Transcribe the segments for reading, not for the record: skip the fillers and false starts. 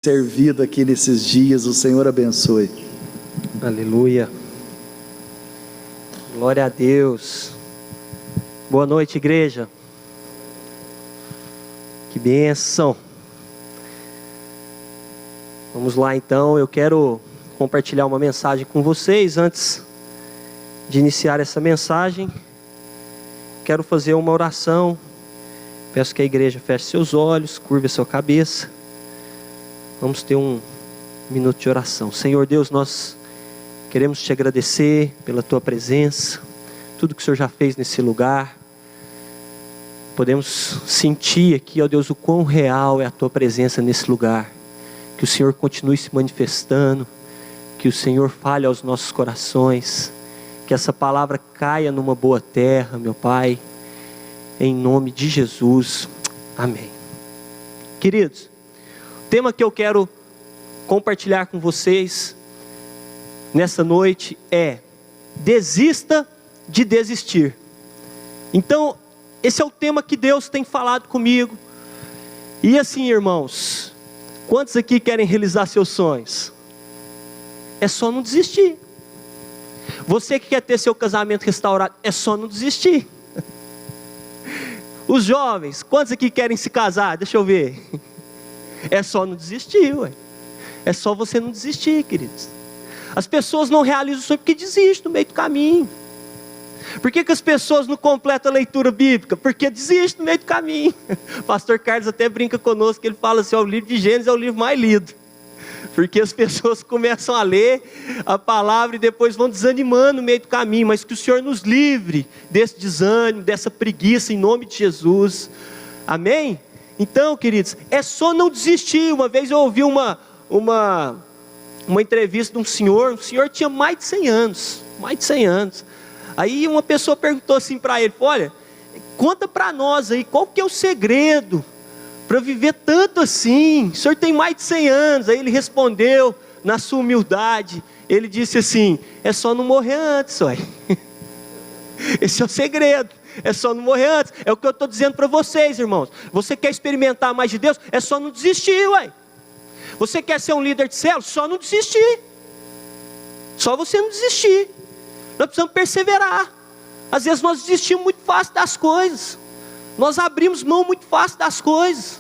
servido aqui nesses dias. O Senhor abençoe. Aleluia. Glória a Deus. Boa noite, igreja. Que bênção. Vamos lá então, eu quero compartilhar uma mensagem com vocês. Antes de iniciar essa mensagem, quero fazer uma oração. Peço que a igreja feche seus olhos, curve a sua cabeça. Vamos ter um minuto de oração. Senhor Deus, nós queremos te agradecer pela tua presença, tudo que o Senhor já fez nesse lugar. Podemos sentir aqui, ó Deus, o quão real é a tua presença nesse lugar. Que o Senhor continue se manifestando, que o Senhor fale aos nossos corações, que essa palavra caia numa boa terra, meu Pai, em nome de Jesus, amém. Queridos, o tema que eu quero compartilhar com vocês nessa noite é: desista de desistir. Então, esse é o tema que Deus tem falado comigo. E assim, irmãos, quantos aqui querem realizar seus sonhos? É só não desistir. Você que quer ter seu casamento restaurado, é só não desistir. Os jovens, quantos aqui querem se casar? Deixa eu ver. É só não desistir, ué. É só você não desistir, queridos. As pessoas não realizam o sonho porque desistem no meio do caminho. Por que as pessoas não completam a leitura bíblica? Porque desistem no meio do caminho. O pastor Carlos até brinca conosco, que ele fala assim: ó, o livro de Gênesis é o livro mais lido. Porque as pessoas começam a ler a palavra e depois vão desanimando no meio do caminho. Mas que o Senhor nos livre desse desânimo, dessa preguiça, em nome de Jesus. Amém? Então, queridos, é só não desistir. Uma vez eu ouvi uma entrevista de um senhor tinha mais de 100 anos, aí uma pessoa perguntou assim para ele: olha, conta para nós aí, qual que é o segredo para viver tanto assim? O senhor tem mais de 100 anos, aí ele respondeu na sua humildade, ele disse assim: é só não morrer antes, ué. Esse é o segredo. É só não morrer antes. É o que eu estou dizendo para vocês, irmãos. Você quer experimentar mais de Deus? É só não desistir, ué. Você quer ser um líder de célula? Só não desistir. Só você não desistir. Nós precisamos perseverar. Às vezes nós desistimos muito fácil das coisas. Nós abrimos mão muito fácil das coisas.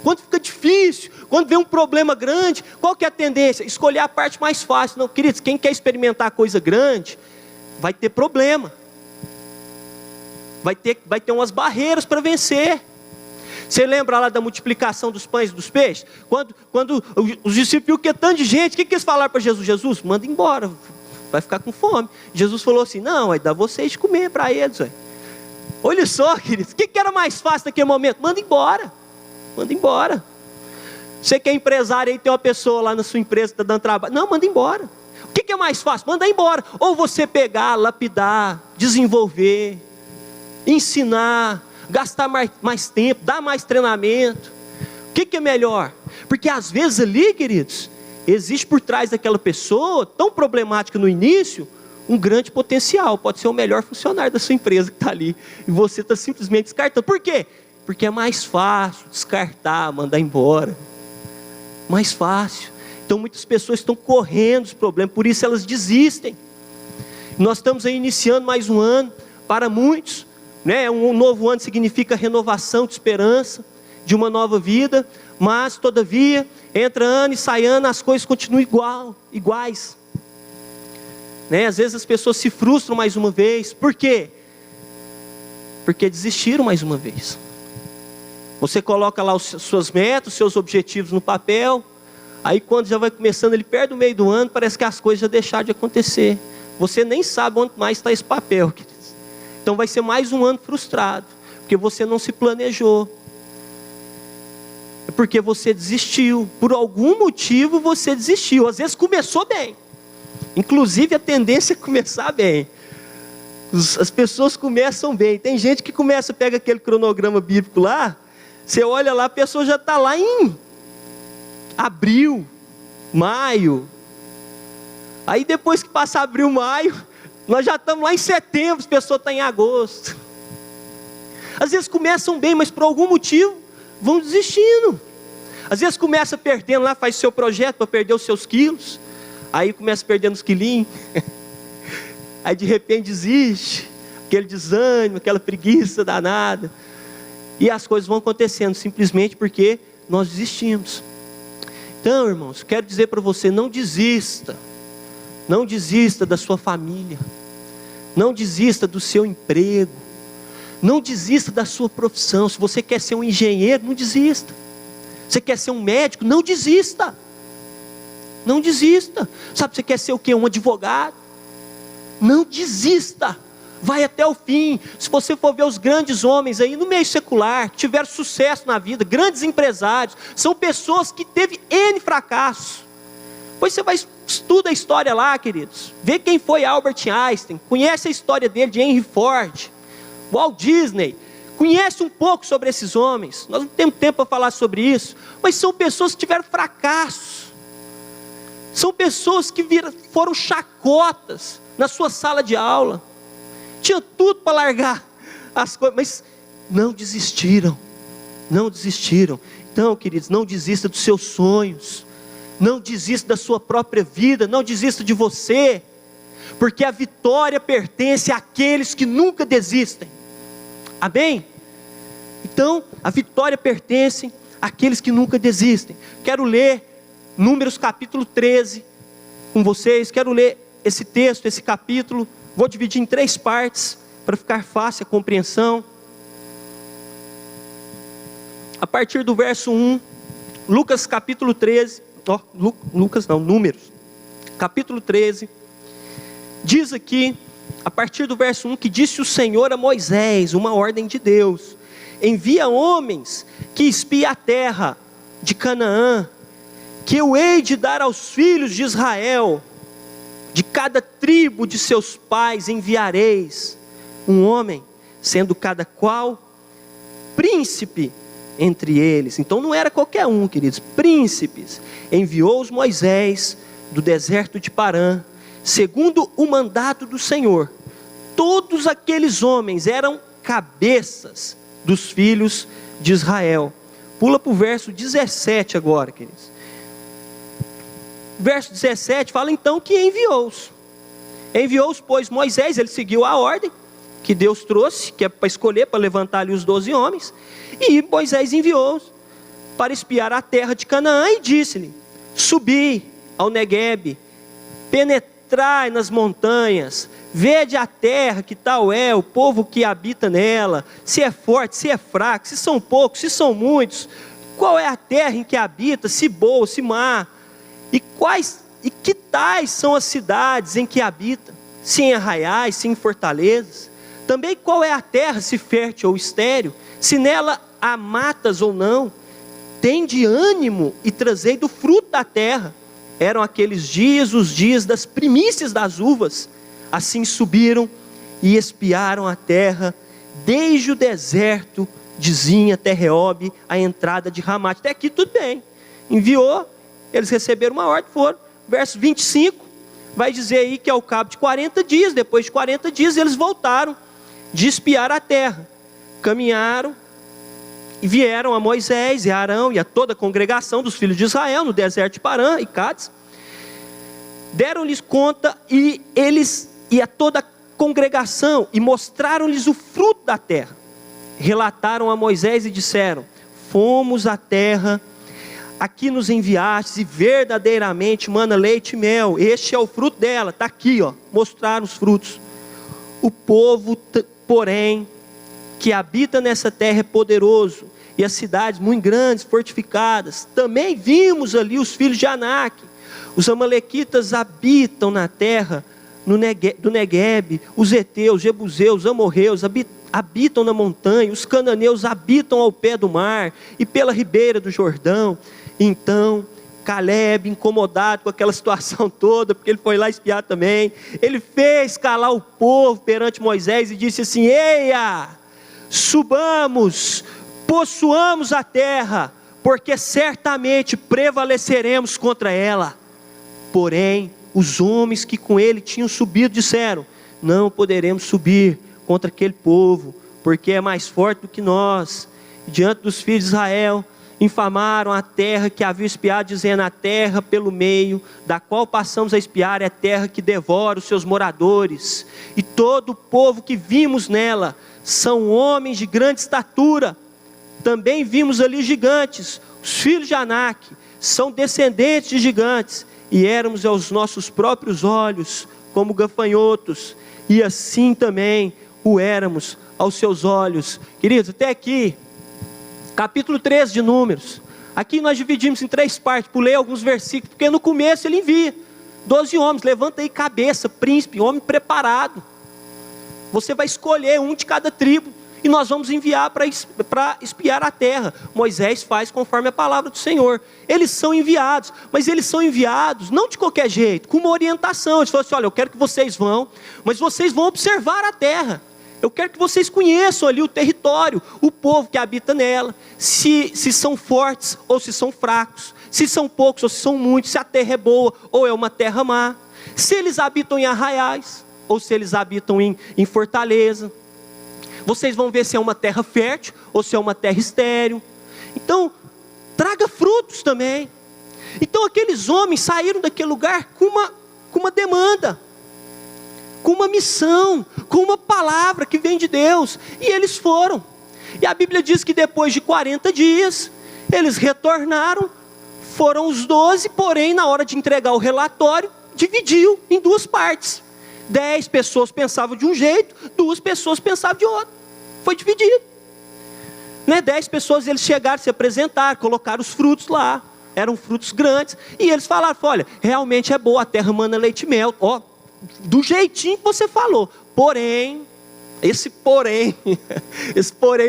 Quando fica difícil, quando vem um problema grande, qual que é a tendência? Escolher a parte mais fácil. Não, queridos, quem quer experimentar coisa grande, vai ter problema. Vai ter umas barreiras para vencer. Você lembra lá da multiplicação dos pães e dos peixes? Quando os discípulos viram que é tanto de gente, o que eles falaram para Jesus? Jesus, manda embora, vai ficar com fome. Jesus falou assim: não, vai dar vocês de comer para eles. Ué. Olha só, queridos, o que era mais fácil naquele momento? Manda embora, manda embora. Você que é empresário aí, tem uma pessoa lá na sua empresa que está dando trabalho, não, manda embora. O que é mais fácil? Manda embora. Ou você pegar, lapidar, desenvolver, ensinar, gastar mais tempo, dar mais treinamento. O que é melhor? Porque às vezes ali, queridos, existe por trás daquela pessoa, tão problemática no início, um grande potencial. Pode ser o melhor funcionário da sua empresa que está ali, e você está simplesmente descartando. Por quê? Porque é mais fácil descartar, mandar embora. Mais fácil. Então muitas pessoas estão correndo os problemas, por isso elas desistem. Nós estamos aí iniciando mais um ano. Para muitos, né, um novo ano significa renovação de esperança, de uma nova vida. Mas todavia, entra ano e sai ano, as coisas continuam iguais, né? Às vezes as pessoas se frustram mais uma vez. Por quê? Porque desistiram mais uma vez. Você coloca lá as suas metas, os seus objetivos no papel. Aí quando já vai começando ali perto do meio do ano, parece que as coisas já deixaram de acontecer. Você nem sabe onde mais está esse papel, queridos. Então vai ser mais um ano frustrado, porque você não se planejou. É porque você desistiu. Por algum motivo você desistiu. Às vezes começou bem. Inclusive a tendência é começar bem. As pessoas começam bem. Tem gente que pega aquele cronograma bíblico lá. Você olha lá, a pessoa já está lá em abril, maio. Aí depois que passa abril, maio, nós já estamos lá em setembro, as pessoas estão em agosto. Às vezes começam bem, mas por algum motivo vão desistindo. Às vezes começa perdendo lá, faz seu projeto para perder os seus quilos. Aí começa perdendo os quilinhos. Aí de repente desiste. Aquele desânimo, aquela preguiça danada. E as coisas vão acontecendo simplesmente porque nós desistimos. Então, irmãos, quero dizer para você, não desista. Não desista da sua família. Não desista do seu emprego. Não desista da sua profissão. Se você quer ser um engenheiro, não desista. Você quer ser um médico, não desista. Não desista. Sabe, você quer ser o quê? Um advogado? Não desista. Vai até o fim. Se você for ver os grandes homens aí no meio secular, que tiveram sucesso na vida, grandes empresários, são pessoas que teve N fracassos. Pois você vai estuda a história lá, queridos. Vê quem foi Albert Einstein. Conhece a história dele, de Henry Ford, Walt Disney. Conhece um pouco sobre esses homens. Nós não temos tempo para falar sobre isso. Mas são pessoas que tiveram fracassos. São pessoas que foram chacotas na sua sala de aula. Tinha tudo para largar as coisas, mas não desistiram. Não desistiram. Então, queridos, não desista dos seus sonhos. Não desista da sua própria vida. Não desista de você. Porque a vitória pertence àqueles que nunca desistem. Amém? Então, a vitória pertence àqueles que nunca desistem. Quero ler Números capítulo 13 com vocês. Quero ler esse texto, esse capítulo. Vou dividir em 3 partes para ficar fácil a compreensão. A partir do verso 1, Lucas capítulo 13, Números capítulo 13, diz aqui, a partir do verso 1, que disse o Senhor a Moisés, uma ordem de Deus: envia homens que espiem a terra de Canaã, que eu hei de dar aos filhos de Israel. De cada tribo de seus pais enviareis um homem, sendo cada qual príncipe entre eles. Então não era qualquer um, queridos, príncipes. Enviou-os Moisés do deserto de Parã, segundo o mandato do Senhor. Todos aqueles homens eram cabeças dos filhos de Israel. Pula para o verso 17 agora, queridos. Verso 17 fala então que enviou-os. Enviou-os, pois Moisés, ele seguiu a ordem que Deus trouxe, que é para escolher, para levantar ali os 12 homens. E Moisés enviou-os para espiar a terra de Canaã e disse-lhe: subi ao Neguebe, penetrai nas montanhas, vede a terra que tal é, o povo que habita nela, se é forte, se é fraco, se são poucos, se são muitos, qual é a terra em que habita, se boa, se má, e que tais são as cidades em que habita, se em arraiais, se em fortalezas. Também qual é a terra, se fértil ou estéril, se nela há matas ou não. Tende ânimo e trazei do fruto da terra. Eram aqueles dias os dias das primícias das uvas. Assim subiram e espiaram a terra, desde o deserto de Zin até Reob, a entrada de Ramate. Até aqui tudo bem. Enviou, eles receberam uma ordem, foram. Verso 25, vai dizer aí que ao cabo de 40 dias, depois de 40 dias, eles voltaram de espiar a terra. Caminharam e vieram a Moisés e a Arão e a toda a congregação dos filhos de Israel no deserto de Parã e Cádiz. Deram-lhes conta e a toda a congregação, e mostraram-lhes o fruto da terra. Relataram a Moisés e disseram: fomos à terra, aqui nos enviastes, e verdadeiramente mana leite e mel. Este é o fruto dela, está aqui, ó, mostraram os frutos. O povo, porém, que habita nessa terra é poderoso, e as cidades muito grandes, fortificadas. Também vimos ali os filhos de Anak. Os amalequitas habitam na terra do Neguebe, os heteus, jebuseus, amorreus habitam na montanha, os cananeus habitam ao pé do mar e pela ribeira do Jordão. Então Caleb, incomodado com aquela situação toda, porque ele foi lá espiar também, ele fez calar o povo perante Moisés e disse assim: eia, subamos, possuamos a terra, porque certamente prevaleceremos contra ela. Porém, os homens que com ele tinham subido disseram: não poderemos subir contra aquele povo, porque é mais forte do que nós. Diante dos filhos de Israel, infamaram a terra que havia espiado, dizendo: a terra pelo meio da qual passamos a espiar é terra que devora os seus moradores, e todo o povo que vimos nela são homens de grande estatura. Também vimos ali gigantes, os filhos de Anak, são descendentes de gigantes, e éramos aos nossos próprios olhos como gafanhotos, e assim também o éramos aos seus olhos. Queridos, até aqui, capítulo 13 de Números. Aqui nós dividimos em 3 partes, pulei alguns versículos, porque no começo ele envia 12 homens, levanta aí cabeça, príncipe, homem preparado. Você vai escolher um de cada tribo, e nós vamos enviar para espiar a terra. Moisés faz conforme a palavra do Senhor. Eles são enviados, mas eles são enviados não de qualquer jeito, com uma orientação. Eles falam assim: olha, eu quero que vocês vão, mas vocês vão observar a terra. Eu quero que vocês conheçam ali o território, o povo que habita nela, se são fortes ou se são fracos, se são poucos ou se são muitos, se a terra é boa ou é uma terra má, se eles habitam em arraiais ou se eles habitam em fortaleza. Vocês vão ver se é uma terra fértil ou se é uma terra estéril. Então, traga frutos também. Então aqueles homens saíram daquele lugar com uma demanda, com uma missão, com uma palavra que vem de Deus. E eles foram. E a Bíblia diz que depois de 40 dias, eles retornaram. Foram os 12, porém na hora de entregar o relatório, dividiu em 2 partes. 10 pessoas pensavam de um jeito, 2 pessoas pensavam de outro. Foi dividido. 10 pessoas, eles chegaram, se apresentaram, colocaram os frutos lá. Eram frutos grandes. E eles falaram: olha, realmente é boa, a terra mana leite e mel. Ó, do jeitinho que você falou. Porém, esse porém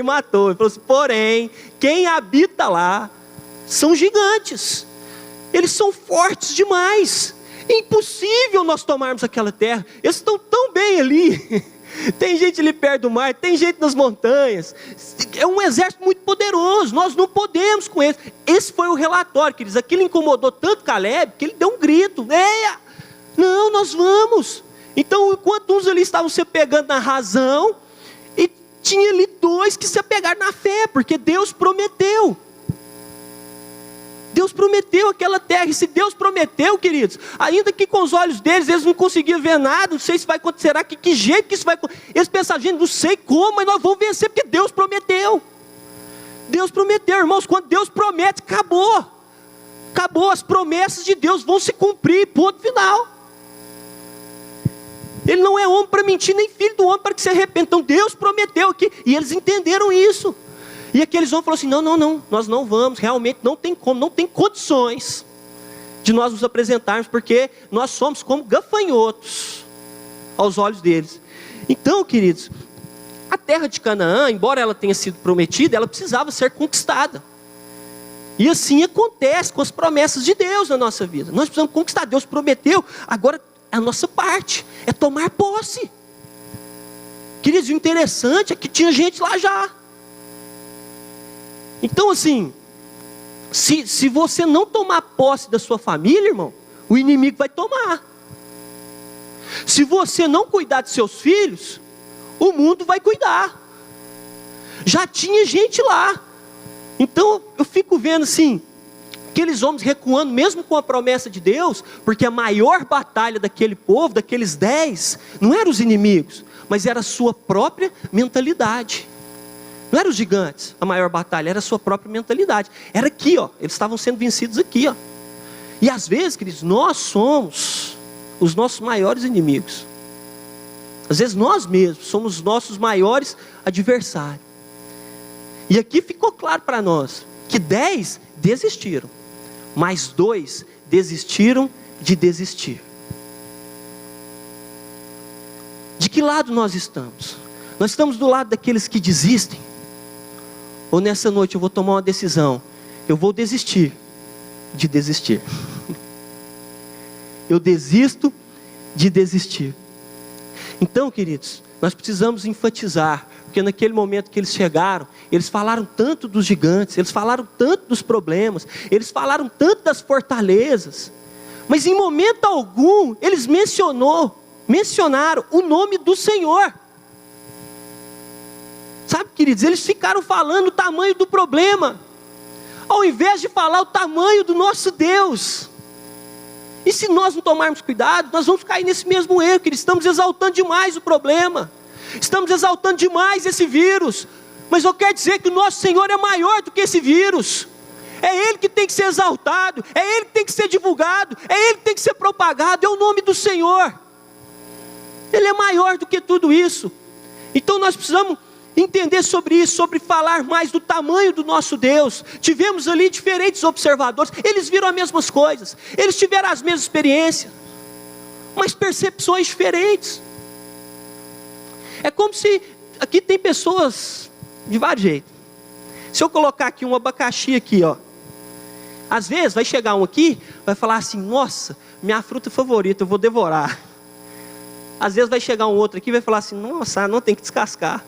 matou. Ele falou assim: porém, quem habita lá são gigantes. Eles são fortes demais. É impossível nós tomarmos aquela terra. Eles estão tão bem ali. Tem gente ali perto do mar, tem gente nas montanhas. É um exército muito poderoso. Nós não podemos com eles. Esse foi o relatório, queridos. Aquilo incomodou tanto Caleb que ele deu um grito: não, nós vamos. Então, enquanto uns ali estavam se apegando na razão, e tinha ali 2 que se apegaram na fé, porque Deus prometeu. Deus prometeu aquela terra. E se Deus prometeu, queridos, ainda que com os olhos deles eles não conseguiam ver nada, não sei se vai acontecer, que jeito que isso vai acontecer. Eles pensavam: gente, não sei como, mas nós vamos vencer, porque Deus prometeu. Deus prometeu, irmãos. Quando Deus promete, acabou. Acabou, as promessas de Deus vão se cumprir, ponto final. Ele não é homem para mentir, nem filho do homem para que se arrependa. Então Deus prometeu aqui, e eles entenderam isso. E aqueles homens falaram assim: não, nós não vamos, realmente não tem como, não tem condições de nós nos apresentarmos, porque nós somos como gafanhotos aos olhos deles. Então, queridos, a terra de Canaã, embora ela tenha sido prometida, ela precisava ser conquistada. E assim acontece com as promessas de Deus na nossa vida. Nós precisamos conquistar. Deus prometeu, agora a nossa parte é tomar posse. Queridos, o interessante é que tinha gente lá já. Então assim, se você não tomar posse da sua família, irmão, o inimigo vai tomar. Se você não cuidar de seus filhos, o mundo vai cuidar. Já tinha gente lá. Então eu fico vendo assim, aqueles homens recuando, mesmo com a promessa de Deus, porque a maior batalha daquele povo, daqueles 10, não eram os inimigos, mas era a sua própria mentalidade. Não eram os gigantes, a maior batalha, era a sua própria mentalidade. Era aqui, ó, eles estavam sendo vencidos aqui, ó. E às vezes, queridos, nós somos os nossos maiores inimigos. Às vezes nós mesmos somos os nossos maiores adversários. E aqui ficou claro para nós que 10 desistiram, mas 2 desistiram de desistir. De que lado nós estamos? Nós estamos do lado daqueles que desistem? Ou nessa noite eu vou tomar uma decisão: eu vou desistir de desistir. Eu desisto de desistir. Então, queridos, nós precisamos enfatizar, porque naquele momento que eles chegaram, eles falaram tanto dos gigantes, eles falaram tanto dos problemas, eles falaram tanto das fortalezas, mas em momento algum eles mencionaram o nome do Senhor. Sabe, queridos, eles ficaram falando o tamanho do problema. ao invés de falar o tamanho do nosso Deus. E se nós não tomarmos cuidado, nós vamos cair nesse mesmo erro, que estamos exaltando demais o problema, estamos exaltando demais esse vírus. Mas eu quero dizer que o nosso Senhor é maior do que esse vírus. É Ele que tem que ser exaltado, é Ele que tem que ser divulgado, é Ele que tem que ser propagado, é o nome do Senhor. Ele é maior do que tudo isso. Então nós precisamos entender sobre isso, sobre falar mais do tamanho do nosso Deus. Tivemos ali diferentes observadores, eles viram as mesmas coisas, eles tiveram as mesmas experiências, mas percepções diferentes. É como se, aqui tem pessoas de vários jeitos. Se eu colocar aqui um abacaxi aqui, ó, às vezes vai chegar um aqui, vai falar assim: nossa, minha fruta favorita, eu vou devorar. Às vezes vai chegar um outro aqui e vai falar assim: nossa, não tem que descascar.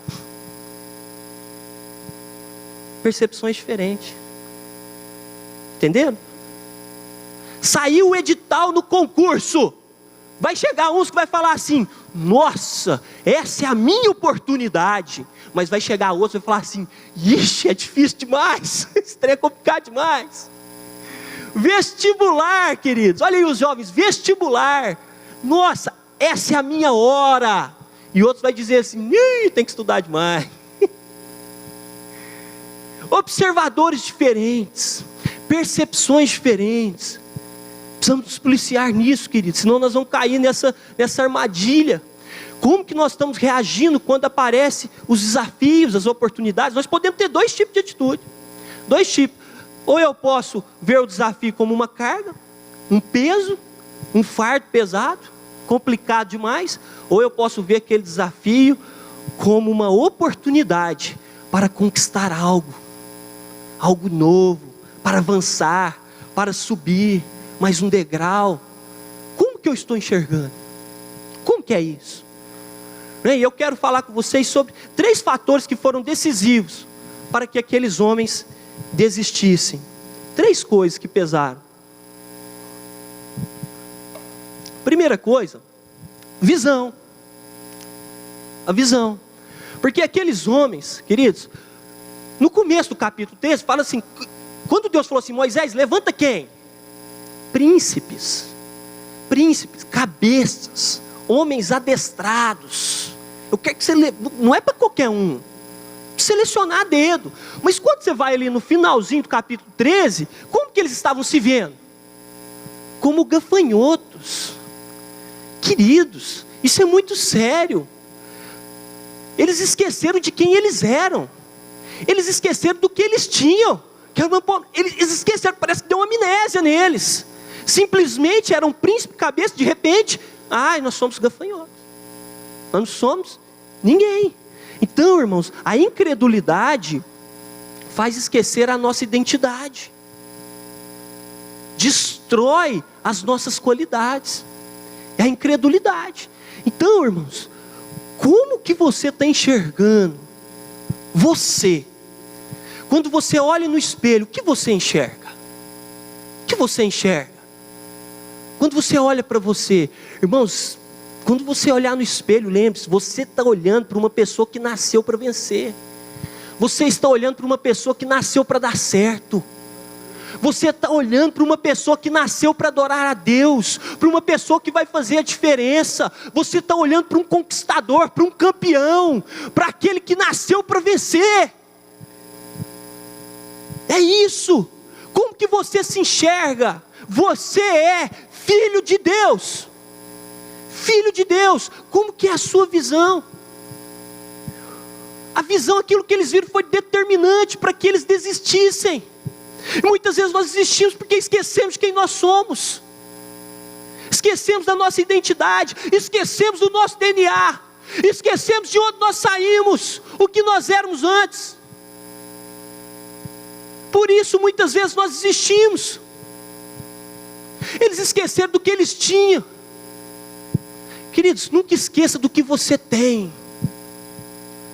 Percepções diferentes. Entenderam? Saiu o edital no concurso. Vai chegar uns que vai falar assim: nossa, essa é a minha oportunidade. Mas vai chegar outros e vai falar assim: ixi, é difícil demais. Esse trem é complicado demais. Vestibular, queridos. Olha aí os jovens, vestibular. Nossa, essa é a minha hora. E outros vai dizer assim: tem que estudar demais. Observadores diferentes, percepções diferentes. Precisamos nos policiar nisso, queridos, senão nós vamos cair nessa armadilha. Como que nós estamos reagindo quando aparecem os desafios, as oportunidades? Nós podemos ter dois tipos de atitude. Dois tipos. Ou eu posso ver o desafio como uma carga, um peso, um fardo pesado, complicado demais. Ou eu posso ver aquele desafio como uma oportunidade para conquistar algo novo, para avançar, para subir mais um degrau. Como que eu estou enxergando? Como que é isso? E eu quero falar com vocês sobre 3 fatores que foram decisivos para que aqueles homens desistissem. 3 coisas que pesaram. Primeira coisa, visão. A visão. Porque aqueles homens, queridos, no começo do capítulo 13, fala assim: quando Deus falou assim: Moisés, levanta quem? Príncipes, cabeças, homens adestrados. Eu quero que você, não é para qualquer um, selecionar a dedo. Mas quando você vai ali no finalzinho do capítulo 13, como que eles estavam se vendo? Como gafanhotos. Queridos, isso é muito sério. Eles esqueceram de quem eles eram. Eles esqueceram do que eles tinham. Eles esqueceram, parece que deu uma amnésia neles. Simplesmente eram príncipe, cabeça, de repente, nós somos gafanhotos. Nós não somos ninguém. Então, irmãos, a incredulidade faz esquecer a nossa identidade. Destrói as nossas qualidades. É a incredulidade. Então, irmãos, como que você está enxergando você? Quando você olha no espelho, o que você enxerga? O que você enxerga? Quando você olha para você, irmãos, quando você olhar no espelho, lembre-se, você está olhando para uma pessoa que nasceu para vencer. Você está olhando para uma pessoa que nasceu para dar certo. Você está olhando para uma pessoa que nasceu para adorar a Deus, para uma pessoa que vai fazer a diferença. Você está olhando para um conquistador, para um campeão, para aquele que nasceu para vencer. É isso. Como que você se enxerga? Você é filho de Deus. Filho de Deus. Como que é a sua visão? A visão, aquilo que eles viram foi determinante para que eles desistissem. E muitas vezes nós desistimos porque esquecemos de quem nós somos. Esquecemos da nossa identidade. Esquecemos do nosso DNA. Esquecemos de onde nós saímos. O que nós éramos antes. Por isso muitas vezes nós desistimos. Eles esqueceram do que eles tinham. Queridos, nunca esqueça do que você tem.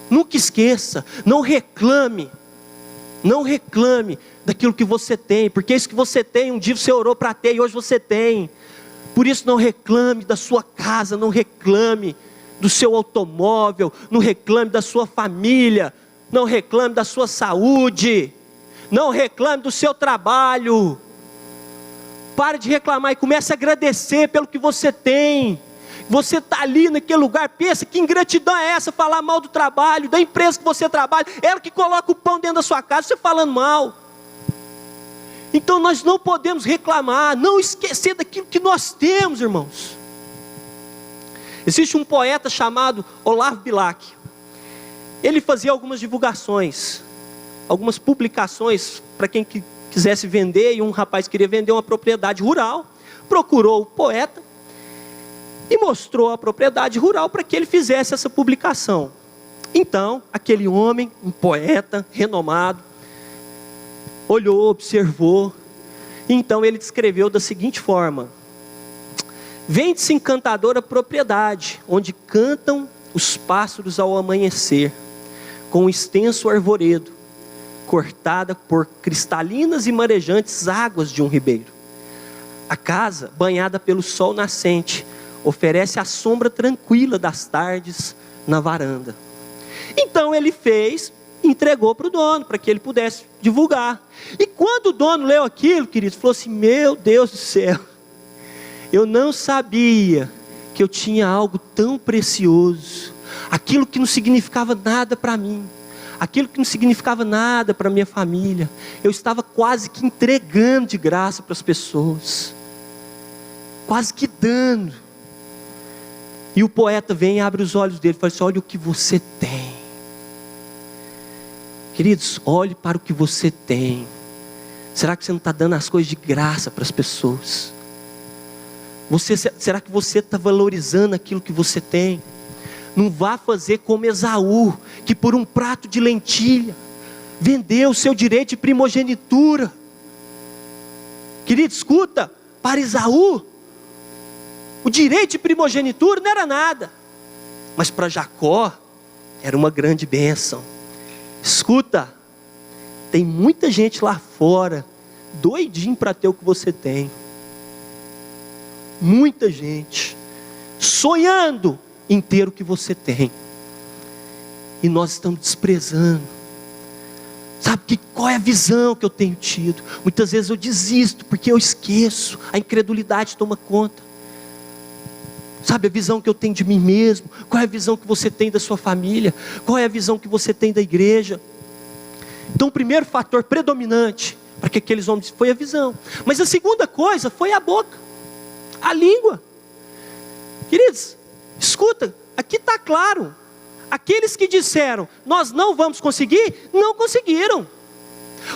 Nunca esqueça. Não reclame. Não reclame daquilo que você tem, porque isso que você tem, um dia você orou para ter e hoje você tem. Por isso não reclame da sua casa, não reclame do seu automóvel, não reclame da sua família, não reclame da sua saúde. Não reclame do seu trabalho. Pare de reclamar e comece a agradecer pelo que você tem. Você está ali naquele lugar, pensa que ingratidão é essa, falar mal do trabalho, da empresa que você trabalha, ela que coloca o pão dentro da sua casa, você falando mal. Então nós não podemos reclamar, não esquecer daquilo que nós temos, irmãos. Existe um poeta chamado Olavo Bilac. Ele fazia algumas divulgações, algumas publicações para quem quisesse vender, e um rapaz queria vender uma propriedade rural, procurou o poeta e mostrou a propriedade rural para que ele fizesse essa publicação. Então, aquele homem, um poeta renomado, olhou, observou, e então ele descreveu da seguinte forma: vende-se encantadora propriedade, onde cantam os pássaros ao amanhecer, com um extenso arvoredo, cortada por cristalinas e marejantes águas de um ribeiro. A casa, banhada pelo sol nascente, oferece a sombra tranquila das tardes na varanda. Então ele entregou para o dono, para que ele pudesse divulgar. E quando o dono leu aquilo, querido, falou assim: meu Deus do céu, eu não sabia que eu tinha algo tão precioso, aquilo que não significava nada para mim, aquilo que não significava nada para minha família, eu estava quase que entregando de graça para as pessoas, quase que dando. E o poeta vem e abre os olhos dele e fala assim: olha o que você tem. Queridos, olhe para o que você tem. Será que você não está dando as coisas de graça para as pessoas? Será que você está valorizando aquilo que você tem? Não vá fazer como Esaú, que por um prato de lentilha vendeu o seu direito de primogenitura. Querido, escuta, para Esaú o direito de primogenitura não era nada, mas para Jacó era uma grande bênção. Escuta, tem muita gente lá fora doidinho para ter o que você tem. Muita gente sonhando em ter o que você tem, e nós estamos desprezando. Sabe qual é a visão que eu tenho tido? Muitas vezes eu desisto porque eu esqueço, a incredulidade toma conta. Sabe a visão que eu tenho de mim mesmo? Qual é a visão que você tem da sua família? Qual é a visão que você tem da igreja? Então o primeiro fator predominante para que aqueles homens foi a visão. Mas a segunda coisa foi a boca, a língua. Queridos, escuta, aqui está claro. Aqueles que disseram, nós não vamos conseguir, não conseguiram.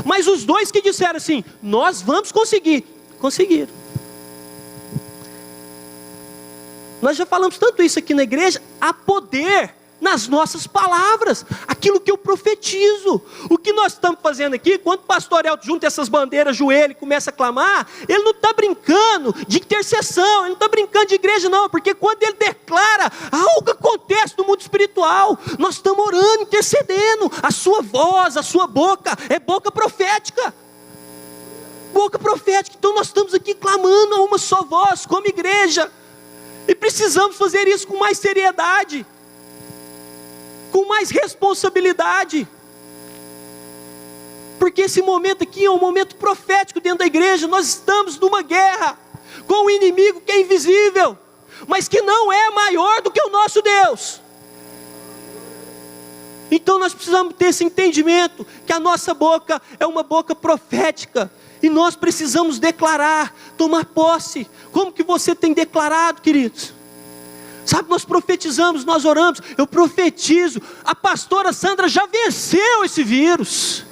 Mas os dois que disseram assim, nós vamos conseguir, conseguiram. Nós já falamos tanto isso aqui na igreja, há poder nas nossas palavras, aquilo que eu profetizo. O que nós estamos fazendo aqui, quando o pastor Elton junta essas bandeiras, joelho e começa a clamar, ele não está brincando de intercessão, ele não está brincando de igreja não, porque quando ele declara, algo acontece no mundo espiritual. Nós estamos orando, intercedendo, a sua voz, a sua boca, é boca profética. Boca profética. Então nós estamos aqui clamando a uma só voz, como igreja. E precisamos fazer isso com mais seriedade, com mais responsabilidade, porque esse momento aqui é um momento profético dentro da igreja. Nós estamos numa guerra com um inimigo que é invisível, mas que não é maior do que o nosso Deus. Então nós precisamos ter esse entendimento, que a nossa boca é uma boca profética, e nós precisamos declarar, tomar posse. Como que você tem declarado, queridos? Sabe, nós profetizamos, nós oramos. Eu profetizo, a pastora Sandra já venceu esse vírus.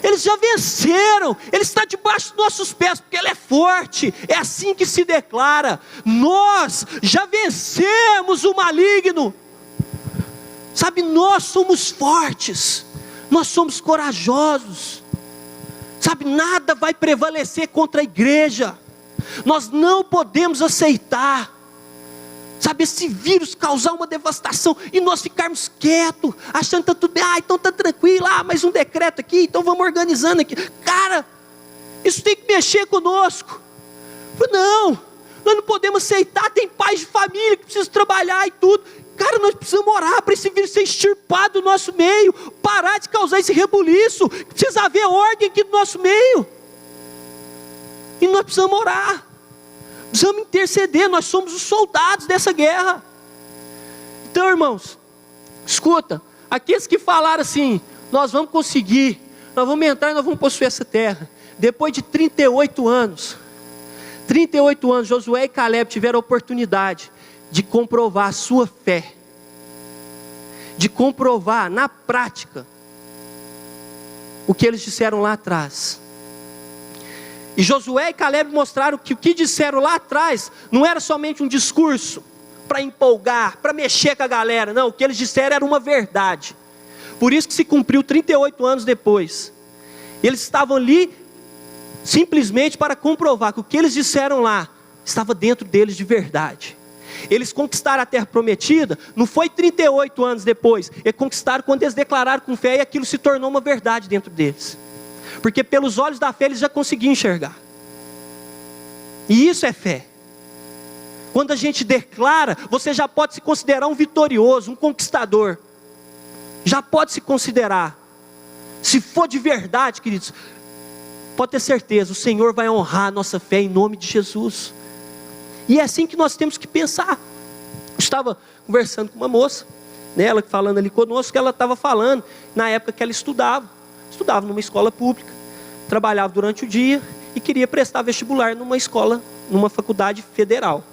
Eles já venceram, ele está debaixo dos nossos pés, porque ela é forte. É assim que se declara. Nós já vencemos o maligno. Sabe, nós somos fortes, nós somos corajosos. Sabe, nada vai prevalecer contra a igreja. Nós não podemos aceitar, sabe, esse vírus causar uma devastação e nós ficarmos quietos, achando que está tudo bem, então está tranquilo, mais um decreto aqui, então vamos organizando aqui. Cara, isso tem que mexer conosco. Não, nós não podemos aceitar. Tem pais de família que precisam trabalhar e tudo. cara, nós precisamos orar para esse vírus ser extirpado do nosso meio, parar de causar esse rebuliço, precisa haver ordem aqui do nosso meio, e nós precisamos orar, precisamos interceder, nós somos os soldados dessa guerra. Então, irmãos, escuta, aqueles que falaram assim, nós vamos conseguir, nós vamos entrar e nós vamos possuir essa terra, depois de 38 anos, Josué e Caleb tiveram a oportunidade de comprovar a sua fé, de comprovar na prática o que eles disseram lá atrás. E Josué e Caleb mostraram que o que disseram lá atrás não era somente um discurso para empolgar, para mexer com a galera, não, o que eles disseram era uma verdade. Por isso que se cumpriu 38 anos depois. Eles estavam ali simplesmente para comprovar que o que eles disseram lá estava dentro deles de verdade. Eles conquistaram a terra prometida, não foi 38 anos depois, eles conquistaram quando eles declararam com fé e aquilo se tornou uma verdade dentro deles. Porque pelos olhos da fé eles já conseguiam enxergar. E isso é fé. Quando a gente declara, você já pode se considerar um vitorioso, um conquistador. Já pode se considerar. Se for de verdade, queridos, pode ter certeza, o Senhor vai honrar a nossa fé em nome de Jesus. E é assim que nós temos que pensar. Eu estava conversando com uma moça, né, ela falando ali conosco, que ela estava falando, na época que ela estudava numa escola pública, trabalhava durante o dia e queria prestar vestibular numa escola, numa faculdade federal.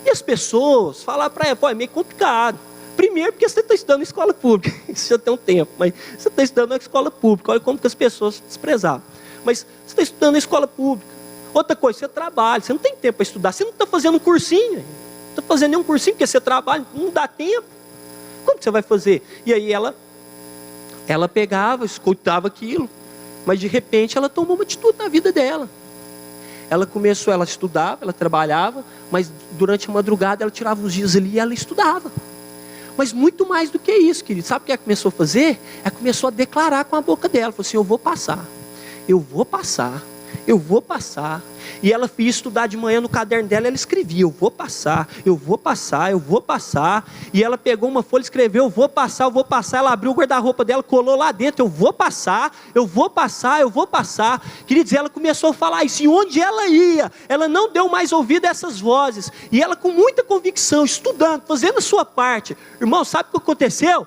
E as pessoas falavam para ela, pô, é meio complicado. Primeiro porque você está estudando em escola pública, isso já tem um tempo, mas você está estudando na escola pública, olha como que as pessoas desprezavam. Mas você está estudando na escola pública. Outra coisa, você trabalha, você não tem tempo para estudar, você não está fazendo um cursinho, não está fazendo nenhum cursinho, porque você trabalha, não dá tempo. Como que você vai fazer? E aí ela pegava, escutava aquilo, mas de repente ela tomou uma atitude na vida dela. Ela estudava, ela trabalhava, mas durante a madrugada ela tirava uns dias ali e ela estudava. Mas muito mais do que isso, querido, sabe o que ela começou a fazer? Ela começou a declarar com a boca dela, falou assim, eu vou passar. E ela ia estudar de manhã no caderno dela, ela escrevia, eu vou passar. E ela pegou uma folha e escreveu, eu vou passar. Ela abriu o guarda-roupa dela, colou lá dentro, eu vou passar. Queridos, ela começou a falar isso, e onde ela ia, ela não deu mais ouvido a essas vozes. E ela com muita convicção, estudando, fazendo a sua parte. Irmão, sabe o que aconteceu?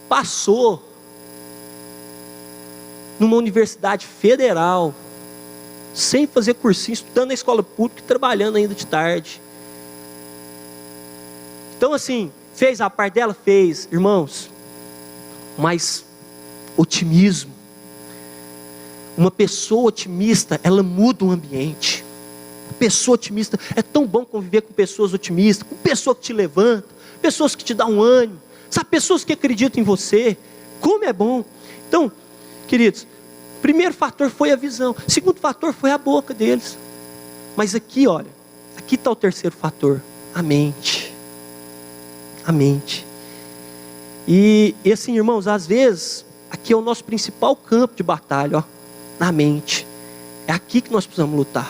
Passou numa universidade federal, sem fazer cursinho, estudando na escola pública e trabalhando ainda de tarde. Então assim, fez a parte dela? Fez, irmãos. Mas otimismo, uma pessoa otimista, ela muda o ambiente. Uma pessoa otimista, é tão bom conviver com pessoas otimistas, com pessoas que te levantam, pessoas que te dão um ânimo, sabe, pessoas que acreditam em você, como é bom. Então, queridos, o primeiro fator foi a visão, o segundo fator foi a boca deles. Mas aqui, olha, aqui está o terceiro fator, a mente. A mente. E assim, irmãos, às vezes, aqui é o nosso principal campo de batalha, ó, na mente. É aqui que nós precisamos lutar.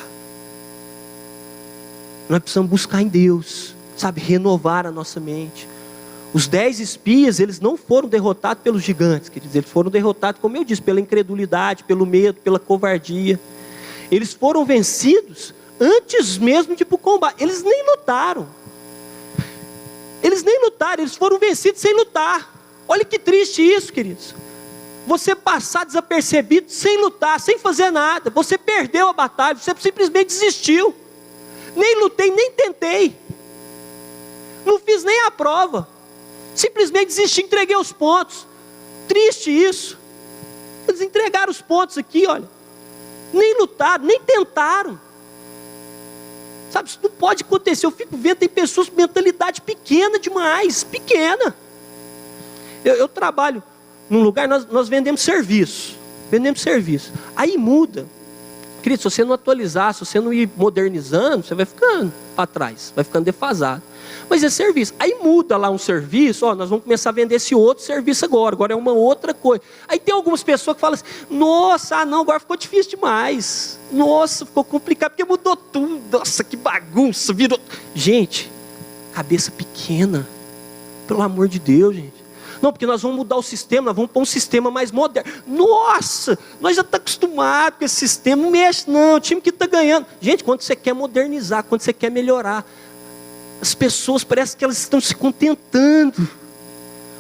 Nós precisamos buscar em Deus, sabe, renovar a nossa mente. Os 10 espias, eles não foram derrotados pelos gigantes, quer dizer, eles foram derrotados, como eu disse, pela incredulidade, pelo medo, pela covardia. Eles foram vencidos antes mesmo de ir para o combate. Eles nem lutaram, eles foram vencidos sem lutar. Olha que triste isso, queridos. Você passar desapercebido, sem lutar, sem fazer nada. Você perdeu a batalha, você simplesmente desistiu. Nem lutei, nem tentei. Não fiz nem a prova. Simplesmente desisti, entreguei os pontos. Triste isso. Eles entregaram os pontos aqui, olha. Nem lutaram, nem tentaram. Sabe, isso não pode acontecer. Eu fico vendo, tem pessoas com mentalidade pequena demais. Pequena. Eu trabalho num lugar, nós vendemos serviço. Aí muda. Querido, se você não atualizar, se você não ir modernizando, você vai ficando para trás, vai ficando defasado. Mas é serviço. Aí muda lá um serviço, ó, nós vamos começar a vender esse outro serviço agora é uma outra coisa. Aí tem algumas pessoas que falam assim, nossa, não, agora ficou difícil demais. Nossa, ficou complicado, porque mudou tudo. Nossa, que bagunça, virou... Gente, cabeça pequena. pelo amor de Deus, gente. Não, porque nós vamos mudar o sistema, nós vamos pôr um sistema mais moderno. Nossa, nós já estamos acostumados com esse sistema, não mexe não, o time que está ganhando. Gente, quando você quer modernizar, quando você quer melhorar, as pessoas parece que elas estão se contentando.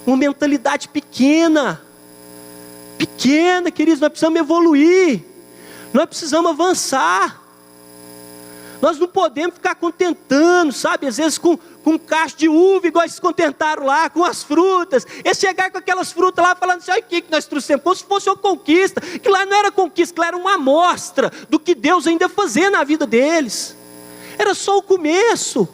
Uma mentalidade pequena, queridos, nós precisamos evoluir, nós precisamos avançar. Nós não podemos ficar contentando, sabe, às vezes com um cacho de uva, igual eles se contentaram lá, com as frutas. Eles chegaram com aquelas frutas lá, falando assim, olha o que nós trouxemos, como se fosse uma conquista, que lá não era conquista, que lá era uma amostra do que Deus ainda ia fazer na vida deles. Era só o começo.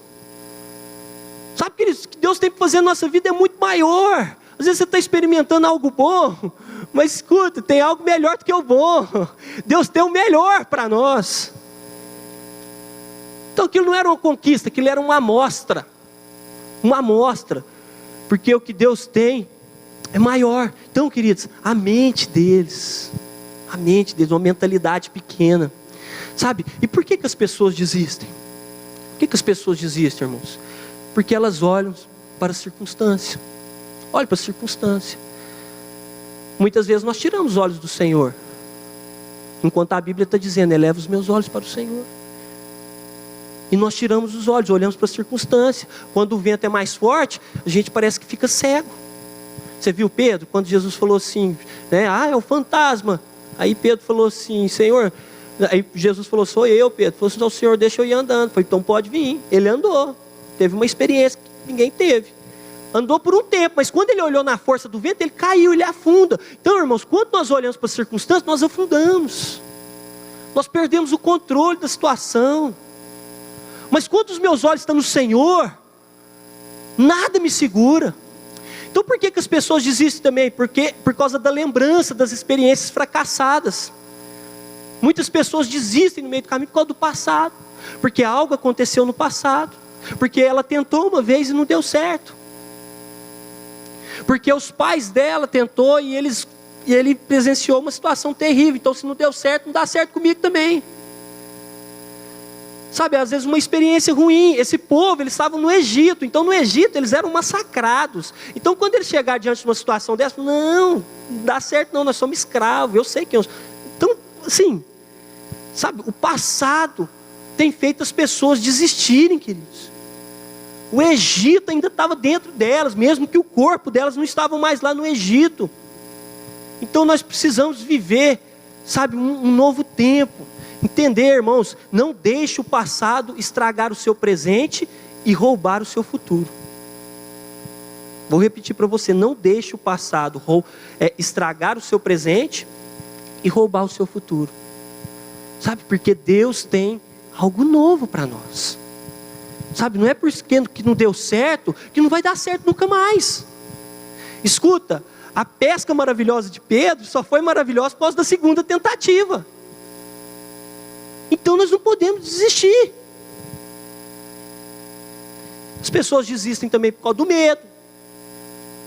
Sabe, queridos, o que Deus tem para fazer na nossa vida é muito maior. Às vezes você está experimentando algo bom, mas escuta, tem algo melhor do que o bom. Deus tem o melhor para nós. Então aquilo não era uma conquista, aquilo era uma amostra. Uma amostra. Porque o que Deus tem é maior. Então, queridos, a mente deles, uma mentalidade pequena. Sabe? E por que as pessoas desistem? Por que as pessoas desistem, irmãos? Porque elas olham para a circunstância. Olhem para a circunstância. Muitas vezes nós tiramos os olhos do Senhor. Enquanto a Bíblia está dizendo, eleva os meus olhos para o Senhor. E nós tiramos os olhos, olhamos para a circunstância. Quando o vento é mais forte, a gente parece que fica cego. Você viu Pedro? Quando Jesus falou assim, né? É o fantasma. Aí Pedro falou assim, Senhor... Aí Jesus falou, sou eu, Pedro. Falou assim, não, Senhor, deixa eu ir andando. Falei, então pode vir. Ele andou. Teve uma experiência que ninguém teve. Andou por um tempo, mas quando ele olhou na força do vento, ele caiu, ele afunda. Então, irmãos, quando nós olhamos para as circunstâncias, nós afundamos. Nós perdemos o controle da situação. Mas quando os meus olhos estão no Senhor, nada me segura. Então por que as pessoas desistem também? Porque por causa da lembrança das experiências fracassadas. Muitas pessoas desistem no meio do caminho por causa do passado. Porque algo aconteceu no passado. Porque ela tentou uma vez e não deu certo. Porque os pais dela tentou e ele presenciou uma situação terrível. Então se não deu certo, não dá certo comigo também. Sabe, às vezes uma experiência ruim. Esse povo, eles estavam no Egito. Então no Egito eles eram massacrados. Então quando eles chegaram diante de uma situação dessa, não dá certo não, nós somos escravos. Eu sei que... Então, assim, sabe, o passado tem feito as pessoas desistirem, queridos. O Egito ainda estava dentro delas, mesmo que o corpo delas não estava mais lá no Egito. Então nós precisamos viver, sabe, um novo tempo. Entender, irmãos, não deixe o passado estragar o seu presente e roubar o seu futuro. Vou repetir para você, não deixe o passado estragar o seu presente e roubar o seu futuro. Sabe, porque Deus tem algo novo para nós. Sabe, não é porque que não deu certo, que não vai dar certo nunca mais. Escuta, a pesca maravilhosa de Pedro só foi maravilhosa por causa da segunda tentativa. Então nós não podemos desistir. As pessoas desistem também por causa do medo.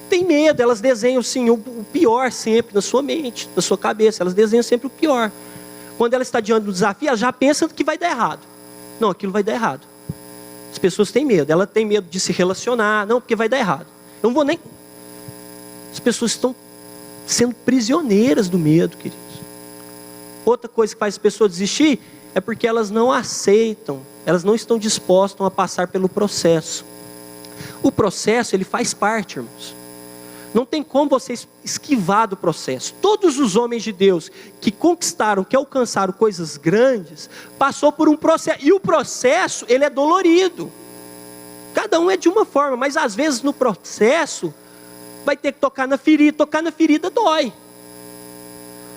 Tem medo, elas desenham sim, o pior sempre na sua mente, na sua cabeça. Elas desenham sempre o pior. Quando ela está diante do desafio, ela já pensa que vai dar errado. Não, aquilo vai dar errado. As pessoas têm medo, ela tem medo de se relacionar. Não, porque vai dar errado. Eu não vou nem... As pessoas estão sendo prisioneiras do medo, queridos. Outra coisa que faz as pessoas desistir é porque elas não aceitam, elas não estão dispostas a passar pelo processo. O processo, ele faz parte, irmãos. Não tem como você esquivar do processo. Todos os homens de Deus que conquistaram, que alcançaram coisas grandes, passou por um processo. E o processo, ele é dolorido. Cada um é de uma forma, mas às vezes no processo, vai ter que tocar na ferida dói.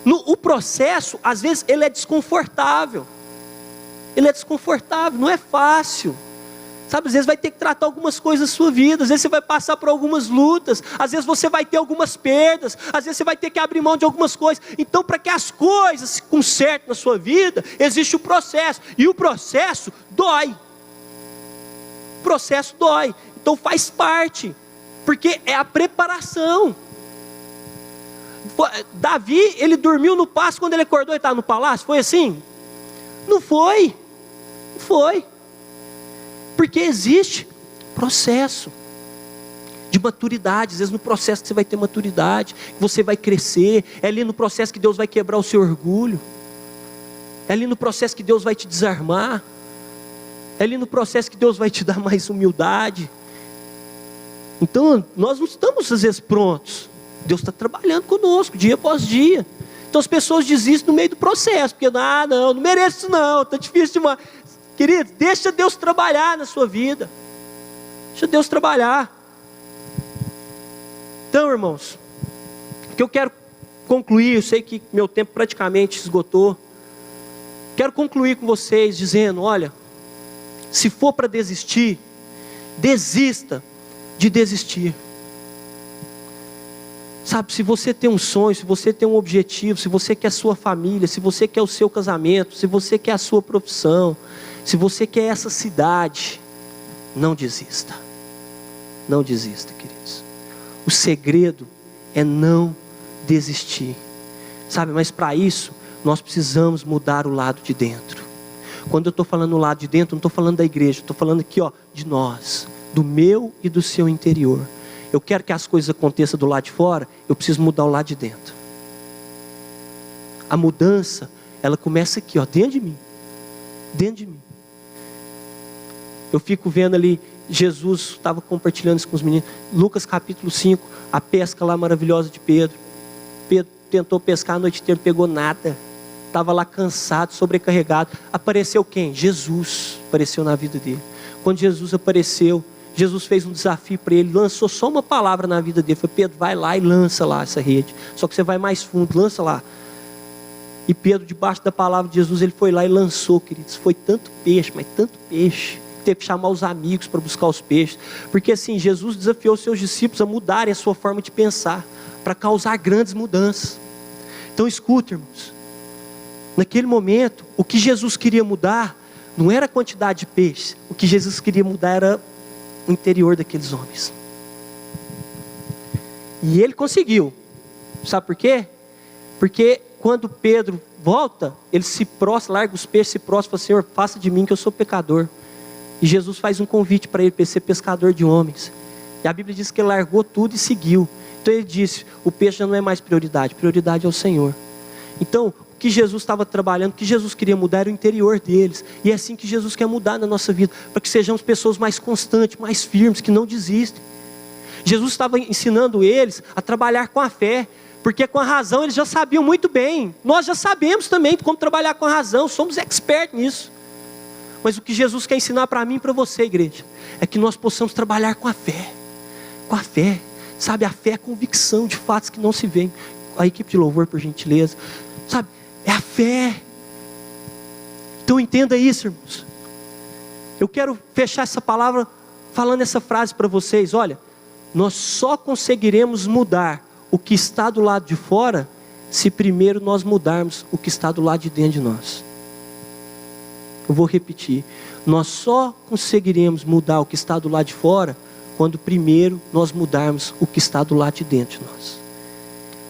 O processo, às vezes, ele é desconfortável. Ele é desconfortável, não é fácil. Sabe, às vezes vai ter que tratar algumas coisas da sua vida. Às vezes você vai passar por algumas lutas. Às vezes você vai ter algumas perdas. Às vezes você vai ter que abrir mão de algumas coisas. Então, para que as coisas se consertem na sua vida, existe o processo. E o processo dói. O processo dói. Então faz parte. Porque é a preparação. Davi, ele dormiu no palácio, quando ele acordou, ele estava no palácio, foi assim? Não foi. Não foi. Porque existe processo. de maturidade. Às vezes no processo que você vai ter maturidade, que você vai crescer. É ali no processo que Deus vai quebrar o seu orgulho. É ali no processo que Deus vai te desarmar. É ali no processo que Deus vai te dar mais humildade. Então nós não estamos às vezes prontos. Deus está trabalhando conosco dia após dia. Então as pessoas desistem no meio do processo, porque não mereço isso não, está difícil demais. Querido, deixa Deus trabalhar na sua vida. Deixa Deus trabalhar. Então, irmãos, o que eu quero concluir, eu sei que meu tempo praticamente esgotou. Quero concluir com vocês dizendo, olha, se for para desistir, desista de desistir. Sabe, se você tem um sonho, se você tem um objetivo, se você quer a sua família, se você quer o seu casamento, se você quer a sua profissão, se você quer essa cidade, não desista. Não desista, queridos. O segredo é não desistir. Sabe, mas para isso, nós precisamos mudar o lado de dentro. Quando eu estou falando do lado de dentro, não estou falando da igreja, estou falando aqui, de nós, do meu e do seu interior. Eu quero que as coisas aconteçam do lado de fora, eu preciso mudar o lado de dentro. A mudança, ela começa aqui, dentro de mim. Dentro de mim. Eu fico vendo ali, Jesus estava compartilhando isso com os meninos. Lucas capítulo 5, a pesca lá maravilhosa de Pedro. Pedro tentou pescar a noite inteira, não pegou nada. Estava lá cansado, sobrecarregado. Apareceu quem? Jesus apareceu na vida dele. Quando Jesus apareceu, Jesus fez um desafio para ele, lançou só uma palavra na vida dele. Falei, Pedro, vai lá e lança lá essa rede. Só que você vai mais fundo, lança lá. E Pedro, debaixo da palavra de Jesus, ele foi lá e lançou, queridos. Foi tanto peixe, mas tanto peixe. Teve que chamar os amigos para buscar os peixes. Porque assim, Jesus desafiou os seus discípulos a mudarem a sua forma de pensar, para causar grandes mudanças. Então escuta, irmãos. Naquele momento, o que Jesus queria mudar, não era a quantidade de peixes. O que Jesus queria mudar era o interior daqueles homens. E ele conseguiu. Sabe por quê? Porque quando Pedro volta, ele se prostra, larga os peixes, se prostra e fala, Senhor, faça de mim que eu sou pecador. E Jesus faz um convite para ele ser pescador de homens. E a Bíblia diz que ele largou tudo e seguiu. Então ele disse, o peixe já não é mais prioridade, prioridade é o Senhor. Então, o que Jesus estava trabalhando, o que Jesus queria mudar era o interior deles. E é assim que Jesus quer mudar na nossa vida, para que sejamos pessoas mais constantes, mais firmes, que não desistem. Jesus estava ensinando eles a trabalhar com a fé, porque com a razão eles já sabiam muito bem. Nós já sabemos também como trabalhar com a razão, somos expertos nisso. Mas o que Jesus quer ensinar para mim e para você, igreja, é que nós possamos trabalhar com a fé. Com a fé, sabe, a fé é a convicção de fatos que não se veem. A equipe de louvor, por gentileza, sabe, é a fé. Então entenda isso, irmãos. Eu quero fechar essa palavra falando essa frase para vocês. Olha, nós só conseguiremos mudar o que está do lado de fora, se primeiro nós mudarmos o que está do lado de dentro de nós. Eu vou repetir. Nós só conseguiremos mudar o que está do lado de fora, quando primeiro nós mudarmos o que está do lado de dentro de nós.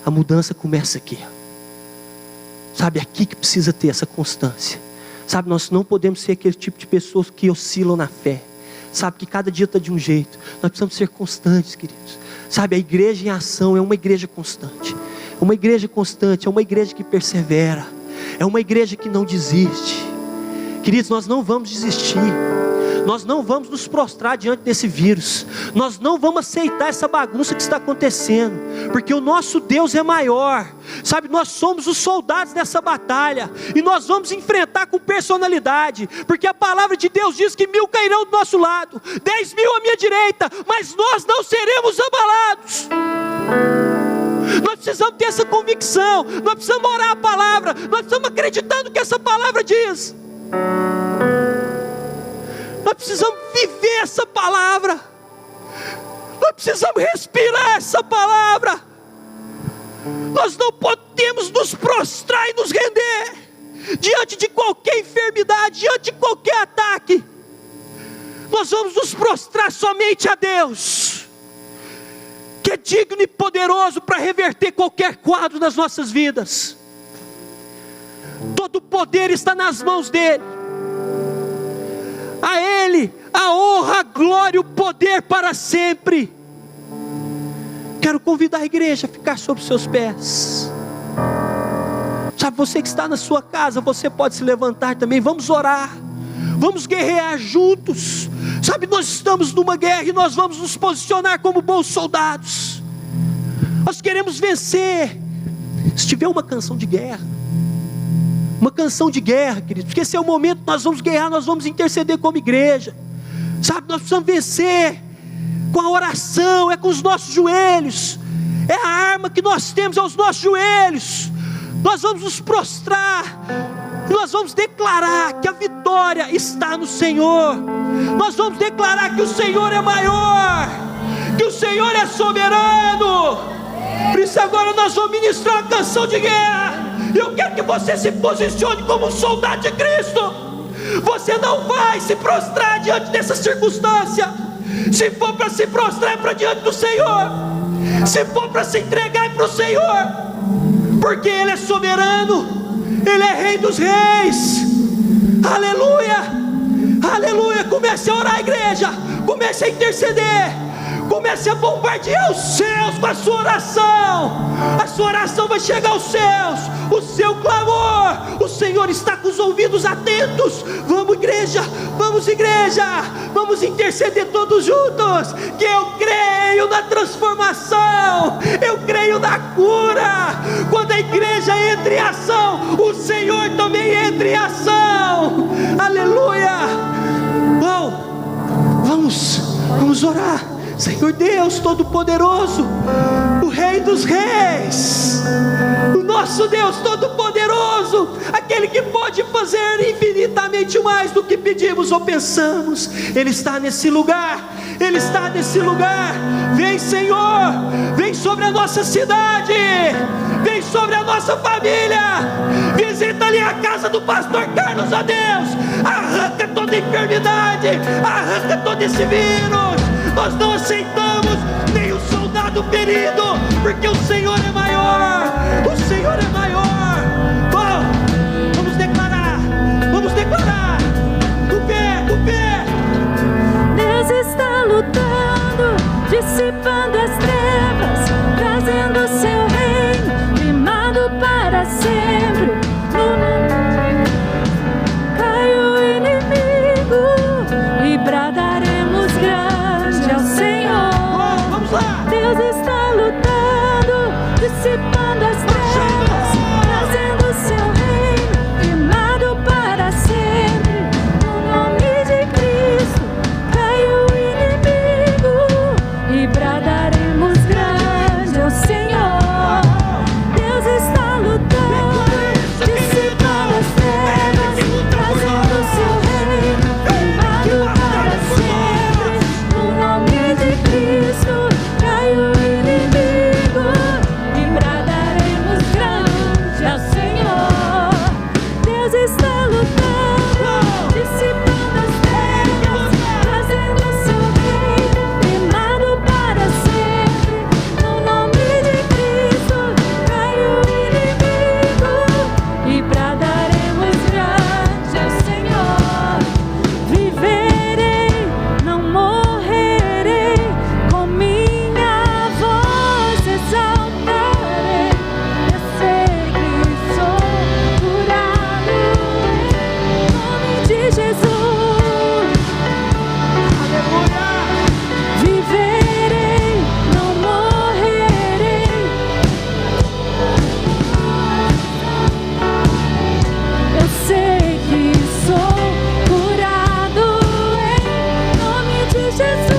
A mudança começa aqui. Sabe, aqui que precisa ter essa constância. Sabe, nós não podemos ser aquele tipo de pessoas que oscilam na fé. Sabe, que cada dia está de um jeito. Nós precisamos ser constantes, queridos. Sabe, a igreja em ação é uma igreja constante. Uma igreja constante, é uma igreja que persevera. É uma igreja que não desiste. Queridos, nós não vamos desistir. Nós não vamos nos prostrar diante desse vírus. Nós não vamos aceitar essa bagunça que está acontecendo. Porque o nosso Deus é maior. Sabe, nós somos os soldados dessa batalha. E nós vamos enfrentar com personalidade. Porque a palavra de Deus diz que 1000 cairão do nosso lado, 10.000 à minha direita, mas nós não seremos abalados. Nós precisamos ter essa convicção. Nós precisamos orar a palavra. Nós precisamos acreditar no que essa palavra diz. Nós precisamos viver essa palavra. Nós precisamos respirar essa palavra. Nós não podemos nos prostrar e nos render diante de qualquer enfermidade, diante de qualquer ataque. Nós vamos nos prostrar somente a Deus, que é digno e poderoso para reverter qualquer quadro nas nossas vidas. Todo o poder está nas mãos dele. A ele a honra, a glória e o poder para sempre. quero convidar a igreja a ficar sobre os seus pés. Sabe, você que está na sua casa, você pode se levantar também. Vamos orar, vamos guerrear juntos. Sabe, nós estamos numa guerra e nós vamos nos posicionar como bons soldados. Nós queremos vencer. Se tiver uma canção de guerra, queridos, porque esse é o momento que nós vamos guerrear, nós vamos interceder como igreja. Sabe, nós precisamos vencer com a oração, é com os nossos joelhos, é a arma que nós temos, é os nossos joelhos. Nós vamos nos prostrar, nós vamos declarar que a vitória está no Senhor. Nós vamos declarar que o Senhor é maior, que o Senhor é soberano. Por isso agora nós vamos ministrar uma canção de guerra. Eu quero que você se posicione como um soldado de Cristo. Você não vai se prostrar diante dessa circunstância. Se for para se prostrar, é para diante do Senhor. Se for para se entregar, é para o Senhor, porque Ele é soberano, Ele é Rei dos Reis. Aleluia, aleluia. Comece a orar, igreja, comece a interceder, comece a bombardear os céus com a sua oração. A sua oração vai chegar aos céus, o seu clamor, o Senhor está com os ouvidos atentos. Vamos, igreja, vamos interceder todos juntos, que eu creio na transformação, eu creio na cura. Quando a igreja entra em ação, o Senhor também entra em ação. Aleluia. Bom, vamos orar. Senhor Deus Todo-Poderoso, o Rei dos Reis, o nosso Deus Todo-Poderoso, aquele que pode fazer infinitamente mais do que pedimos ou pensamos, Ele está nesse lugar, Ele está nesse lugar. Vem, Senhor, vem sobre a nossa cidade, vem sobre a nossa família, visita ali a casa do pastor Carlos, ó Deus, arranca toda enfermidade, arranca todo esse vírus. Nós não aceitamos nenhum soldado ferido, porque o Senhor é maior, o Senhor é maior. Bom, vamos declarar, o pé. Deus está lutando, dissipando as trevas, trazendo o seu reino, firmado para sempre. Cai o inimigo e bradaremos grande ao Senhor. Vamos lá. Deus está lutando, dissipando as trevas, trazendo o seu reino, firmado para sempre. No nome de Cristo, cai o inimigo e bradaremos grande ao Senhor. Deus está lutando, dissipando as trevas, trazendo o seu reino, firmado para sempre. No nome de Cristo, cai o inimigo e bradaremos grande ao Senhor. Deus está lutando, dissipando as trevas, trazendo o seu reino, firmado para sempre. No nome de Cristo, cai o inimigo e bradaremos grande ao Senhor. Viverei, não morrerei, com minha voz exaltarei. Eu sei que sou curado em nome de Jesus. Aleluia. Viverei, não morrerei. Eu sei que sou curado em nome de Jesus.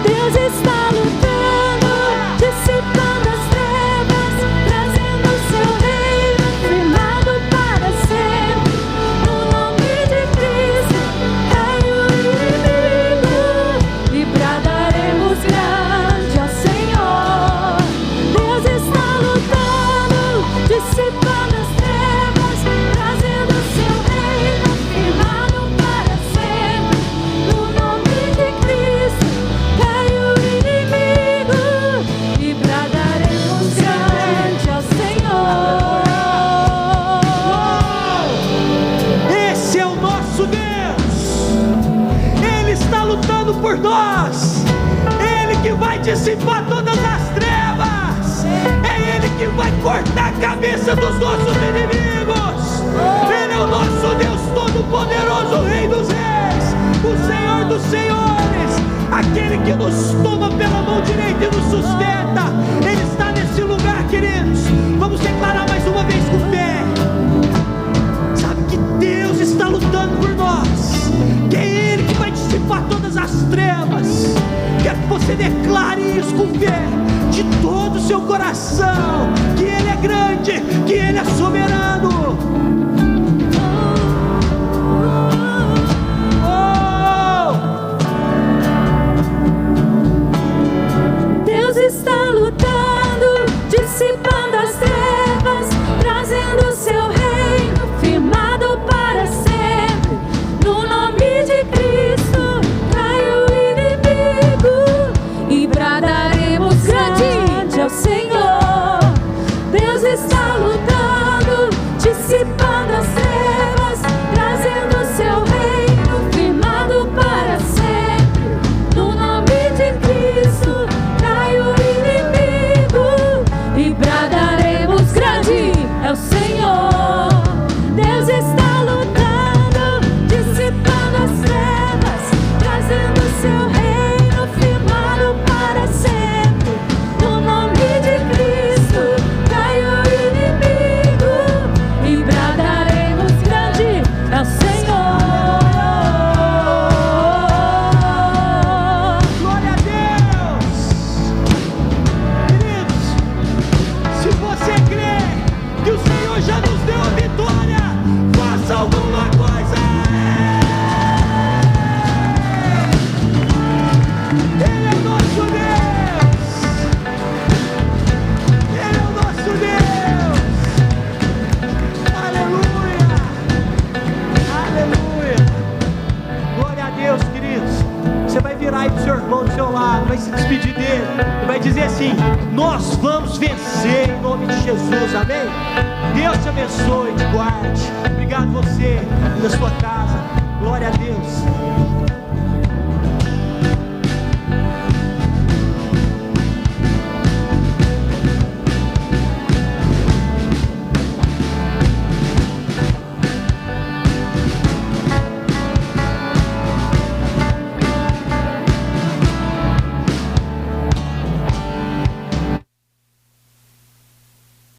Deus está lutando, dissipando as trevas, trazendo o seu reino, firmado para sempre. No nome de Cristo, cai o inimigo e bradaremos grande ao Senhor. Deus está lutando, dissipando as trevas, trazendo o seu reino, firmado para sempre. No nome de Cristo, cai o inimigo e bradaremos grande ao Senhor. Esse é o nosso Deus, Ele está lutando por nós. dissipar todas as trevas. É Ele que vai cortar a cabeça dos nossos inimigos. Ele é o nosso Deus Todo-Poderoso, Rei dos Reis, o Senhor dos Senhores, aquele que nos toma pela mão direita e nos sustenta. Ele está nesse lugar, queridos. Vamos declarar mais uma vez com fé. Sabe que Deus está lutando por nós, que é Ele que vai dissipar todas as trevas. Quero que você declare isso com fé, de todo o seu coração, que Ele é grande, que Ele é soberano. Deus está lutando, dissipando as trevas, trazendo o seu reino, firmado para sempre. No nome de Cristo, cai o inimigo e bradaremos grande é o Senhor. Deus está lutando, dissipando as trevas, trazendo o seu reino, firmado para sempre. No nome de Cristo, cai o inimigo e bradaremos grande é o Senhor. Deus está lutando, dissipando as trevas, trazendo o seu reino, firmado para sempre. No nome de Cristo, cai o inimigo e bradaremos grande é o Senhor. Glória a Deus. Queridos, se você crê que o Senhor já nos deu a vitória, faça alguma coisa. Ele é o nosso Deus. Ele é o nosso Deus. Aleluia. Aleluia. Glória a Deus, queridos. Você vai virar aí pro seu irmão do seu lado, vai se despedir dele e vai dizer assim: nós vamos vencer em nome de Jesus, amém? Deus te abençoe, te guarde. Obrigado você, da sua casa. Glória a Deus.